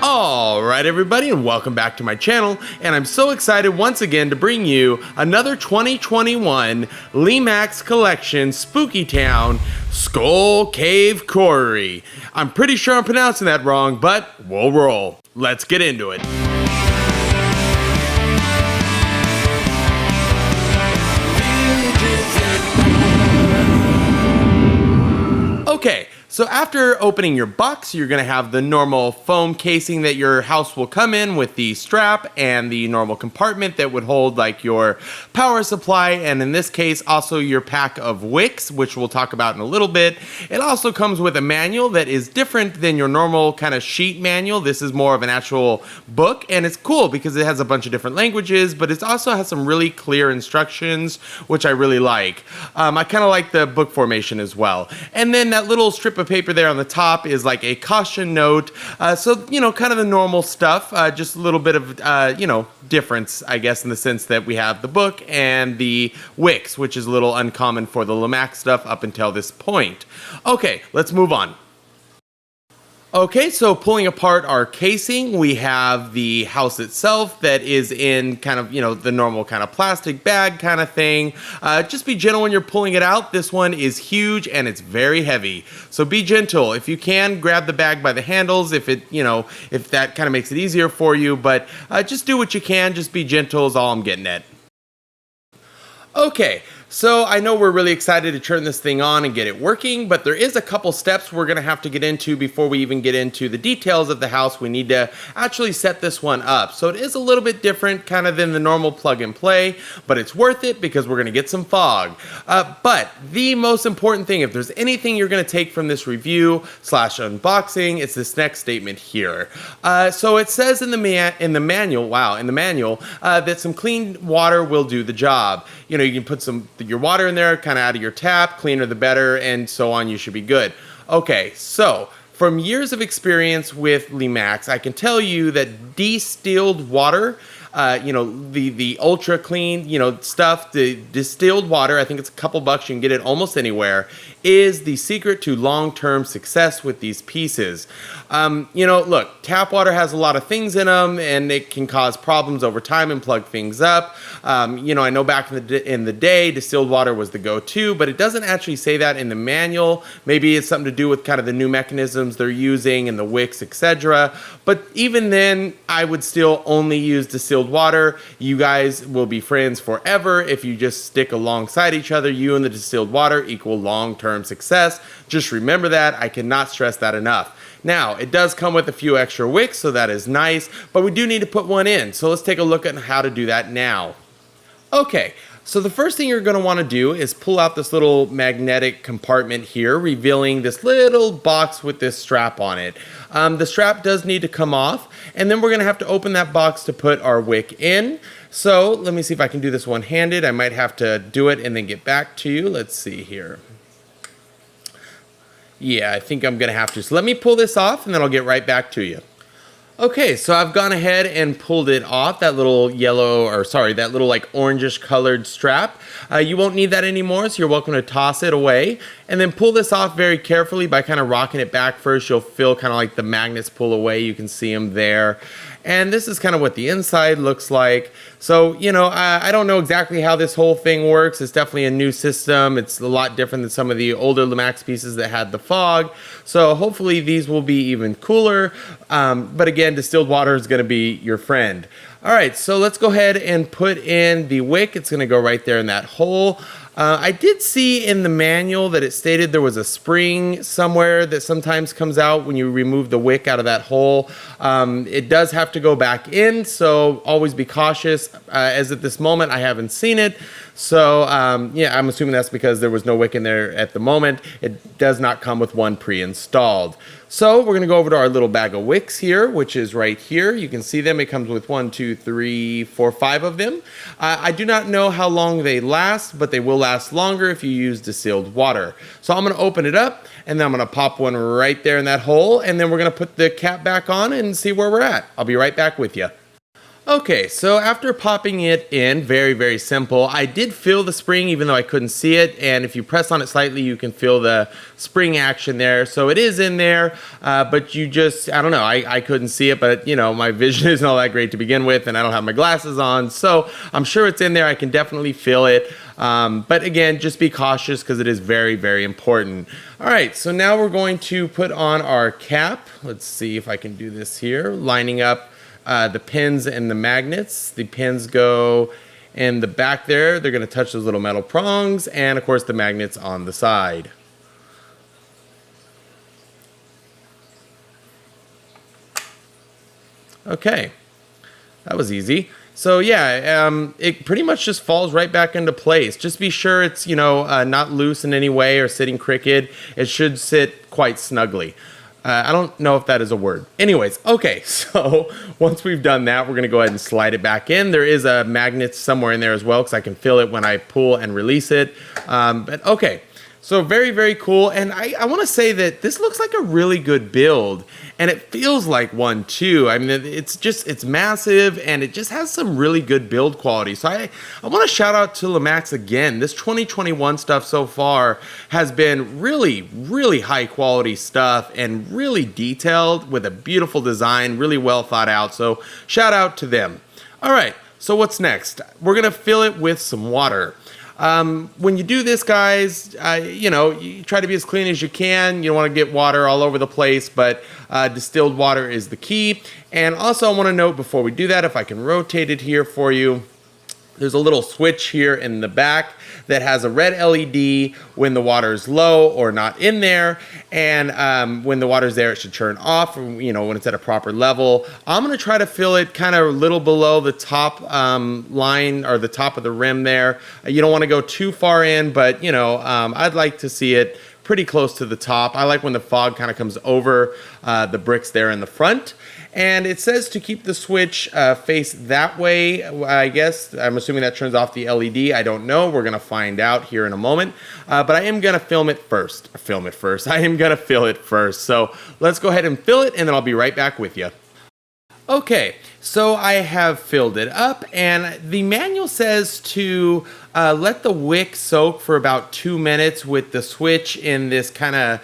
Alright everybody, and welcome back to my channel, and I'm so excited once again to bring you another 2021 Lemax Collection Spooky Town Skull Cave Quarry. I'm pretty sure I'm pronouncing that wrong, but we'll roll. Let's get into it. Okay, so after opening your box, you're going to have the normal foam casing that your house will come in with the strap and the normal compartment that would hold like your power supply, and in this case also your pack of wicks, which we'll talk about in a little bit. It also comes with a manual that is different than your normal kind of sheet manual. This is more of an actual book, and it's cool because it has a bunch of different languages, but it also has some really clear instructions, which I really like. I kind of like the book formation as well. And then that little strip of paper there on the top is like a caution note. So, you know, kind of the normal stuff, just a little bit of, you know, difference, I guess, in the sense that we have the book and the wicks, which is a little uncommon for the Lemax stuff up until this point. Okay, let's move on. Okay, so pulling apart our casing, we have the house itself that is in kind of, you know, the normal kind of plastic bag kind of thing. Just be gentle when you're pulling it out. This one is huge and it's very heavy. So be gentle. If you can, grab the bag by the handles if it, you know, if that kind of makes it easier for you. But just do what you can. Just be gentle is all I'm getting at. Okay, so I know we're really excited to turn this thing on and get it working, but there is a couple steps we're going to have to get into before we even get into the details of the house. We need to actually set this one up. So it is a little bit different kind of than the normal plug and play, but it's worth it because we're going to get some fog. But the most important thing, if there's anything you're going to take from this review / unboxing, it's this next statement here. So it says in the manual that some clean water will do the job. You know, you can put your water in there, kind of out of your tap, cleaner the better, and so on, you should be good. Okay, so from years of experience with Lemax, I can tell you that distilled water, you know, the ultra clean, you know, stuff, the distilled water, I think it's a couple bucks, you can get it almost anywhere, is the secret to long-term success with these pieces. You know, look, tap water has a lot of things in them, and it can cause problems over time and plug things up. You know, I know back in the day, distilled water was the go-to, but it doesn't actually say that in the manual. Maybe it's something to do with kind of the new mechanisms they're using and the wicks, etc. But even then, I would still only use distilled water. You guys will be friends forever if you just stick alongside each other. You and the distilled water equal long-term success. Just remember that. I cannot stress that enough. Now, it does come with a few extra wicks, so that is nice, but we do need to put one in. So let's take a look at how to do that now. Okay, so the first thing you're going to want to do is pull out this little magnetic compartment here, revealing this little box with this strap on it. The strap does need to come off, and then we're going to have to open that box to put our wick in. So let me see if I can do this one-handed. I might have to do it and then get back to you. Let's see here. Yeah, I think I'm going to have to. So let me pull this off, and then I'll get right back to you. Okay, so I've gone ahead and pulled it off, that little yellow, or sorry, that little like orangish colored strap. You won't need that anymore, so you're welcome to toss it away. And then pull this off very carefully by kind of rocking it back first. You'll feel kind of like the magnets pull away. You can see them there. And this is kind of what the inside looks like. So, you know, I don't know exactly how this whole thing works. It's definitely a new system. It's a lot different than some of the older Lemax pieces that had the fog. So hopefully these will be even cooler. But again, distilled water is going to be your friend. All right, so let's go ahead and put in the wick. It's going to go right there in that hole. I did see in the manual that it stated there was a spring somewhere that sometimes comes out when you remove the wick out of that hole. It does have to go back in, so always be cautious. As at this moment, I haven't seen it. So, yeah, I'm assuming that's because there was no wick in there at the moment. It does not come with one pre-installed. So we're going to go over to our little bag of wicks here, which is right here. You can see them. It comes with 1, 2, 3, 4, 5 of them. I do not know how long they last, but they will last longer if you use distilled water. So I'm going to open it up, and then I'm going to pop one right there in that hole, and then we're going to put the cap back on and see where we're at. I'll be right back with you. Okay, so after popping it in, very, very simple. I did feel the spring even though I couldn't see it. And if you press on it slightly, you can feel the spring action there. So it is in there, but you just, I don't know, I couldn't see it, but you know, my vision isn't all that great to begin with and I don't have my glasses on. So I'm sure it's in there. I can definitely feel it. But again, just be cautious because it is very, very important. All right, so now we're going to put on our cap. Let's see if I can do this here, lining up the pins and the magnets. The pins go in the back there. They're going to touch those little metal prongs, and of course the magnets on the side. Okay, that was easy. So yeah, it pretty much just falls right back into place. Just be sure it's, you know, not loose in any way or sitting crooked. It should sit quite snugly. I don't know if that is a word. Anyways, okay, so once we've done that, we're going to go ahead and slide it back in. There is a magnet somewhere in there as well because I can feel it when I pull and release it. But okay, so very, very cool. And I want to say that this looks like a really good build. And it feels like one too. I mean, it's massive and it just has some really good build quality. So I want to shout out to Lemax again. This 2021 stuff so far has been really, really high quality stuff and really detailed with a beautiful design, really well thought out. So shout out to them. All right, so what's next? We're gonna fill it with some water. When you do this, guys, you know, you try to be as clean as you can. You don't want to get water all over the place, but distilled water is the key. And also I want to note before we do that, if I can rotate it here for you, there's a little switch here in the back that has a red LED when the water is low or not in there. And when the water's there, it should turn off, you know, when it's at a proper level. I'm going to try to fill it kind of a little below the top line or the top of the rim there. You don't want to go too far in, but, you know, I'd like to see it pretty close to the top. I like when the fog kind of comes over the bricks there in the front. And it says to keep the switch face that way, I guess. I'm assuming that turns off the LED. I don't know. We're going to find out here in a moment. But I am going to film it first. I am going to fill it first. So let's go ahead and fill it, and then I'll be right back with you. Okay, so I have filled it up, and the manual says to let the wick soak for about 2 minutes with the switch in this kind of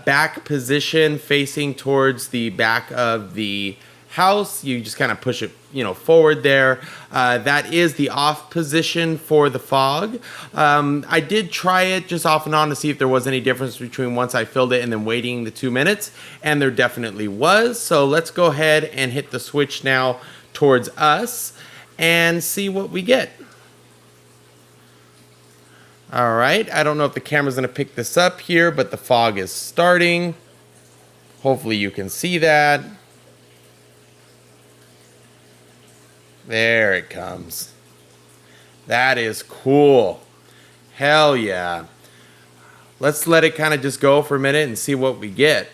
back position facing towards the back of the house. You just kind of push it, you know, forward there. That is the off position for the fog. I did try it just off and on to see if there was any difference between once I filled it and then waiting the 2 minutes, and there definitely was. So let's go ahead and hit the switch now towards us and see what we get. All right, I don't know if the camera's gonna pick this up here, but the fog is starting. Hopefully you can see that. There it comes. That is cool. Hell yeah. Let's let it kind of just go for a minute and see what we get.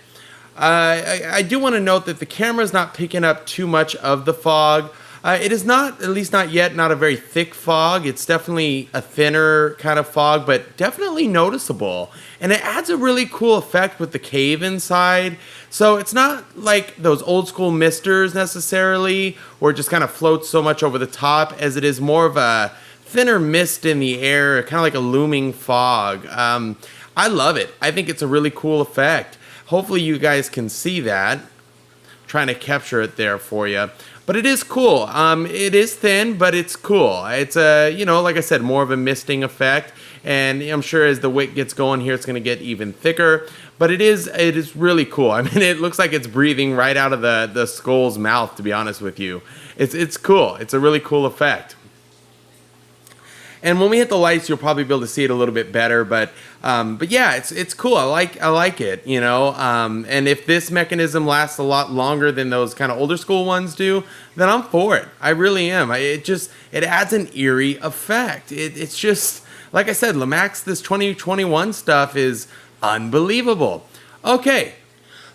I do want to note that the camera's not picking up too much of the fog. It is not, at least not yet, not a very thick fog. It's definitely a thinner kind of fog, but definitely noticeable. And it adds a really cool effect with the cave inside. So it's not like those old school misters necessarily, where it just kind of floats so much over the top, as it is more of a thinner mist in the air, kind of like a looming fog. I love it. I think it's a really cool effect. Hopefully you guys can see that. I'm trying to capture it there for you. But it is cool. It is thin, but it's cool. It's a, you know, like I said, more of a misting effect. And I'm sure as the wick gets going here, it's going to get even thicker. But it is really cool. I mean, it looks like it's breathing right out of the skull's mouth, to be honest with you. It's cool. It's a really cool effect. And when we hit the lights, you'll probably be able to see it a little bit better. But yeah, it's cool. I like it, you know. And if this mechanism lasts a lot longer than those kind of older school ones do, then I'm for it. I really am. It adds an eerie effect. It's just, like I said, Lemax, this 2021 stuff is unbelievable. Okay.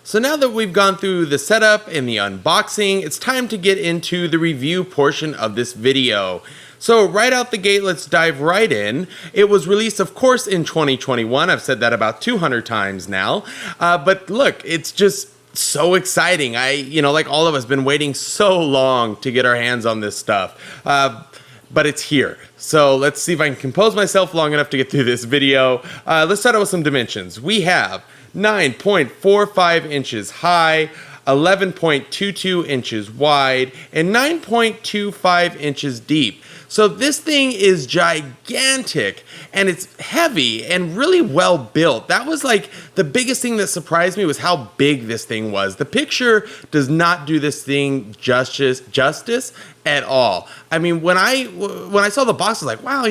So now that we've gone through the setup and the unboxing, it's time to get into the review portion of this video. So right out the gate, let's dive right in. It was released, of course, in 2021. I've said that about 200 times now. But look, it's just so exciting. Like all of us, been waiting so long to get our hands on this stuff. But it's here. So let's see if I can compose myself long enough to get through this video. Let's start out with some dimensions. We have 9.45 inches high, 11.22 inches wide, and 9.25 inches deep. So this thing is gigantic, and it's heavy and really well built. That was like the biggest thing that surprised me, was how big this thing was. The picture does not do this thing justice at all. I mean, when I saw the box, I was like, wow,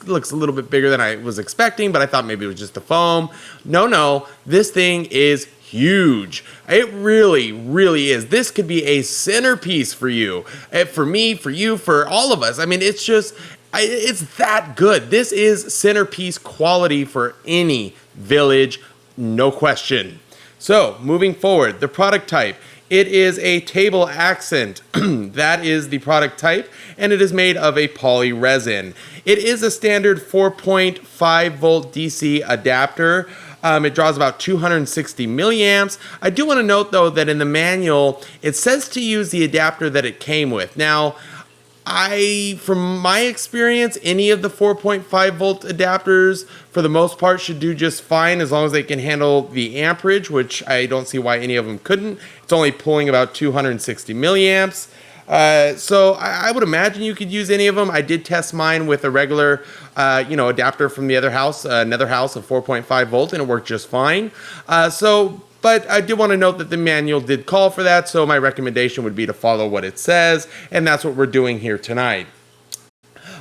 looks a little bit bigger than I was expecting, but I thought maybe it was just the foam. No, this thing is huge. It really, really is. This could be a centerpiece for you, for me, for you, for all of us. I mean, it's that good. This is centerpiece quality for any village, no question. So moving forward, the product type. It is a table accent. That is the product type, and it is made of a poly resin. It is a standard 4.5 volt DC adapter. It draws about 260 milliamps. I do want to note, though, that in the manual, it says to use the adapter that it came with. Now, from my experience, any of the 4.5 volt adapters, for the most part, should do just fine as long as they can handle the amperage, which I don't see why any of them couldn't. It's only pulling about 260 milliamps. So I would imagine you could use any of them. I did test mine with a regular, adapter from the other house, another house of 4.5 volt, and it worked just fine. But I did want to note that the manual did call for that, so my recommendation would be to follow what it says, and that's what we're doing here tonight.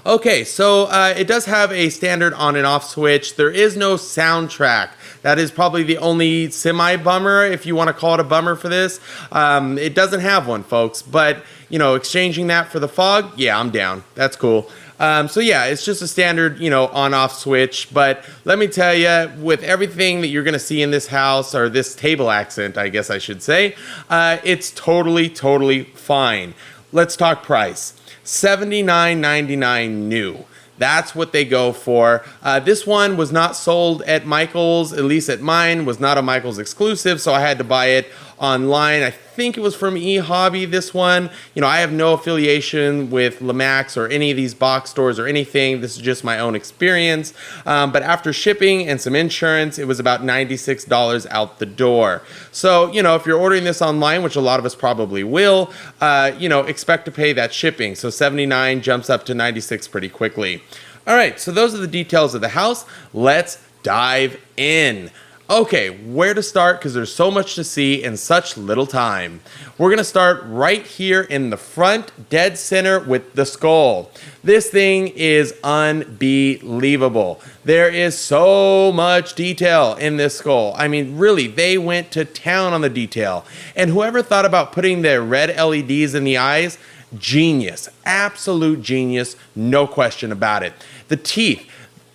Okay, so it does have a standard on and off switch. There is no soundtrack. That is probably the only semi-bummer, if you want to call it a bummer for this. It doesn't have one, folks, but, exchanging that for the fog, yeah, I'm down. That's cool. So yeah, it's just a standard, on-off switch. But let me tell you, with everything that you're going to see in this house, or this table accent, I guess I should say, it's totally fine. Let's talk price. $79.99 new. That's what they go for. This one was not sold at Michael's, at least at mine, was not a Michael's exclusive, so I had to buy it online. I think it was from eHobby, this one. I have no affiliation with Lemax or any of these box stores or anything. This is just my own experience. But after shipping and some insurance, it was about $96 out the door. So, if you're ordering this online, which a lot of us probably will, expect to pay that shipping. So $79 jumps up to $96 pretty quickly. All right, so those are the details of the house. Let's dive in. Okay, where to start, because there's so much to see in such little time. We're going to start right here in the front, dead center with the skull. This thing is unbelievable. There is so much detail in this skull. I mean, really, they went to town on the detail. And whoever thought about putting the red LEDs in the eyes, genius, absolute genius, no question about it. The teeth.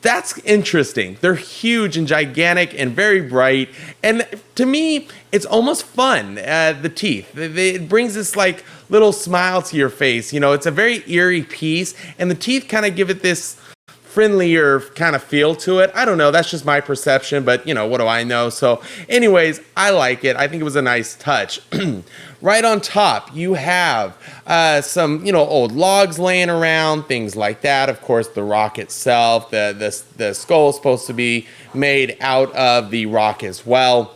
That's interesting. They're huge and gigantic and very bright. And to me, it's almost fun, the teeth. It brings this little smile to your face. It's a very eerie piece, and the teeth kind of give it this friendlier kind of feel to it. I don't know. That's just my perception, but what do I know? So anyways, I like it. I think it was a nice touch. Right on top, you have some, old logs laying around, things like that. Of course, the rock itself, the skull is supposed to be made out of the rock as well.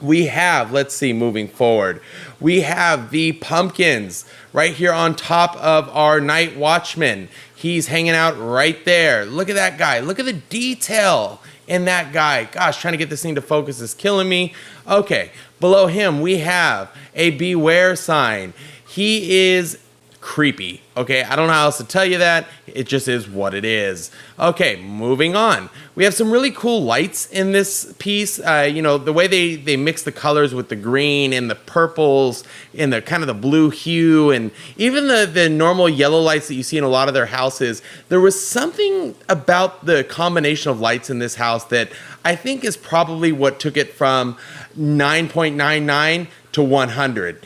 We have, let's see, moving forward, we have the pumpkins right here on top of our night watchman. He's hanging out right there. Look at that guy. Look at the detail in that guy. Gosh, trying to get this thing to focus is killing me. Okay, below him, we have a beware sign. He is creepy. Okay, I don't know how else to tell you that. It just is what it is. Okay, moving on. We have some really cool lights in this piece. The way they mix the colors with the green and the purples and the kind of the blue hue, and even the normal yellow lights that you see in a lot of their houses. There was something about the combination of lights in this house that I think is probably what took it from 9.99 to 100.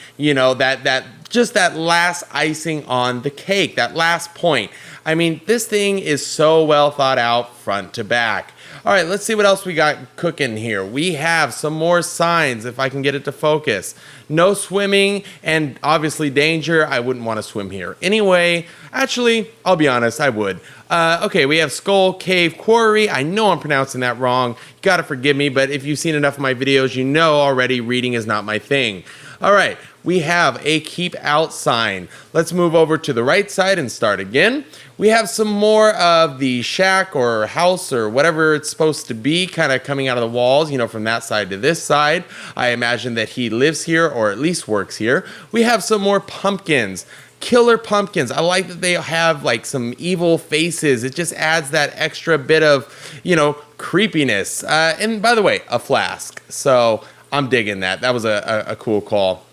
Just that last icing on the cake, that last point. I mean, this thing is so well thought out front to back. All right, let's see what else we got cooking here. We have some more signs, if I can get it to focus. No swimming and obviously danger. I wouldn't want to swim here. Anyway, actually, I'll be honest, I would. Okay, we have Skull Cave Quarry. I know I'm pronouncing that wrong. You gotta forgive me, but if you've seen enough of my videos, you know already reading is not my thing. All right, we have a keep out sign. Let's move over to the right side and start again. We have some more of the shack or house or whatever it's supposed to be kind of coming out of the walls, you know, from that side to this side. I imagine that he lives here or at least works here. We have some more pumpkins. Killer pumpkins. I like that they have like some evil faces. It just adds that extra bit of, you know, creepiness. And by the way, a flask. So I'm digging that. That was a cool call.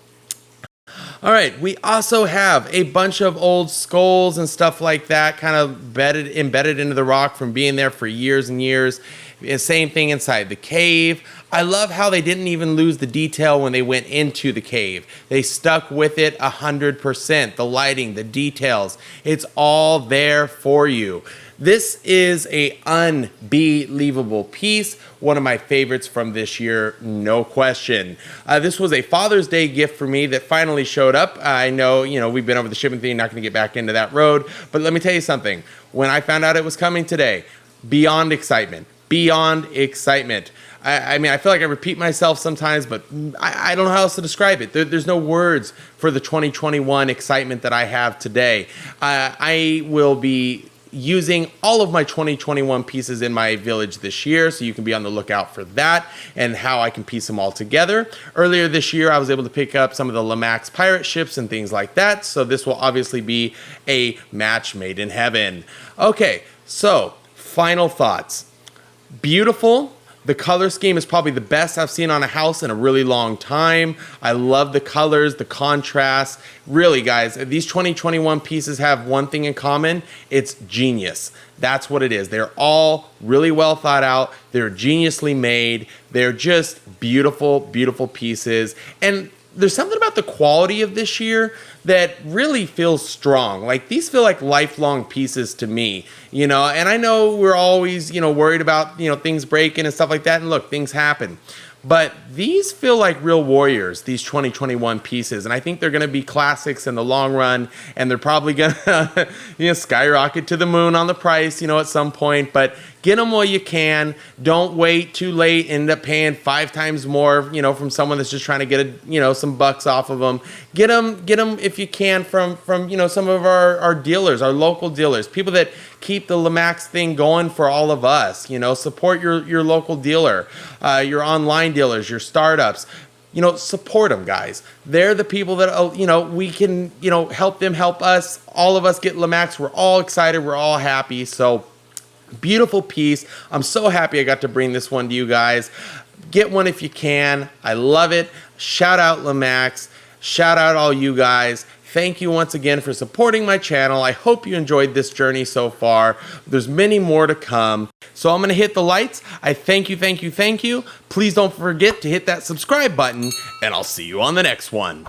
All right, we also have a bunch of old skulls and stuff like that kind of embedded into the rock from being there for years and years. Same thing inside the cave. I love how they didn't even lose the detail when they went into the cave. They stuck with it 100%. The lighting, the details, it's all there for you. This is a unbelievable piece. One of my favorites from this year, no question. This was a Father's Day gift for me that finally showed up. I know, you know, we've been over the shipping thing, not gonna get back into that road, but let me tell you something. When I found out it was coming today, beyond excitement, beyond excitement. I mean, I feel like I repeat myself sometimes, but I don't know how else to describe it. There's no words for the 2021 excitement that I have today. I will be using all of my 2021 pieces in my village this year, so you can be on the lookout for that and how I can piece them all together. Earlier this year, I was able to pick up some of the Lemax pirate ships and things like that, so this will obviously be a match made in heaven. Okay, so final thoughts. Beautiful. The color scheme is probably the best I've seen on a house in a really long time. I love the colors, the contrast. Really, guys, these 2021 pieces have one thing in common. It's genius. That's what it is. They're all really well thought out. They're geniusly made. They're just beautiful, beautiful pieces. And there's something about the quality of this year that really feels strong. Like, these feel like lifelong pieces to me, you know, and I know we're always, you know, worried about, you know, things breaking and stuff like that. And look, things happen. But these feel like real warriors, these 2021 pieces. And I think they're going to be classics in the long run. And they're probably going to, you know, skyrocket to the moon on the price, you know, at some point. But get them while you can. Don't wait too late. End up paying 5 times more, you know, from someone that's just trying to get you know, some bucks off of them. Get them if you can from you know, some of our dealers, our local dealers, people that keep the Lemax thing going for all of us. You know, support your local dealer, your online dealers, your startups. You know, support them, guys. They're the people that, you know, we can, you know, help them help us. All of us get Lemax. We're all excited. We're all happy. So, beautiful piece. I'm so happy I got to bring this one to you guys. Get one if you can. I love it. Shout out Lemax. Shout out all you guys. Thank you once again for supporting my channel. I hope you enjoyed this journey so far. There's many more to come. So I'm going to hit the lights. I thank you, thank you, thank you. Please don't forget to hit that subscribe button, and I'll see you on the next one.